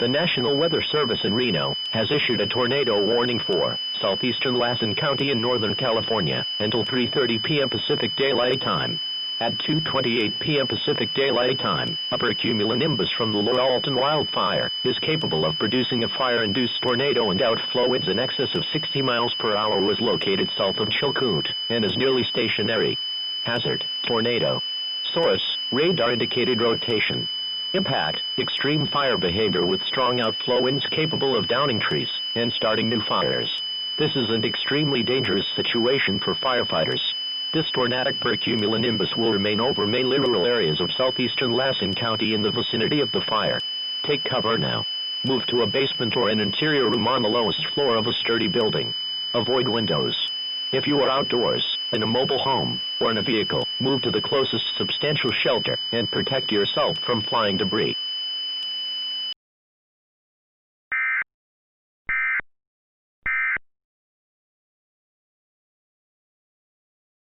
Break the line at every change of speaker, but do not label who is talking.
The National Weather Service in Reno has issued a tornado warning for southeastern Lassen County in Northern California until 3:30 p.m. Pacific Daylight Time. At 2:28 p.m. Pacific Daylight Time, a pyrocumulonimbus from the Loyalton Wildfire is capable of producing a fire-induced tornado, and outflow winds in excess of 60 miles per hour was located south of Chilcoot and is nearly stationary. Hazard: tornado. Source: radar-indicated rotation. Impact: extreme fire behavior with strong outflow winds capable of downing trees and starting new fires. This is an extremely dangerous situation for firefighters. This tornadic pyrocumulonimbus will remain over mainly rural areas of southeastern Lassen County in the vicinity of the fire. Take cover now. Move to a basement or an interior room on the lowest floor of a sturdy building. Avoid windows. If you are outdoors, in a mobile home, or in a vehicle, move to the closest substantial shelter and protect yourself from flying debris.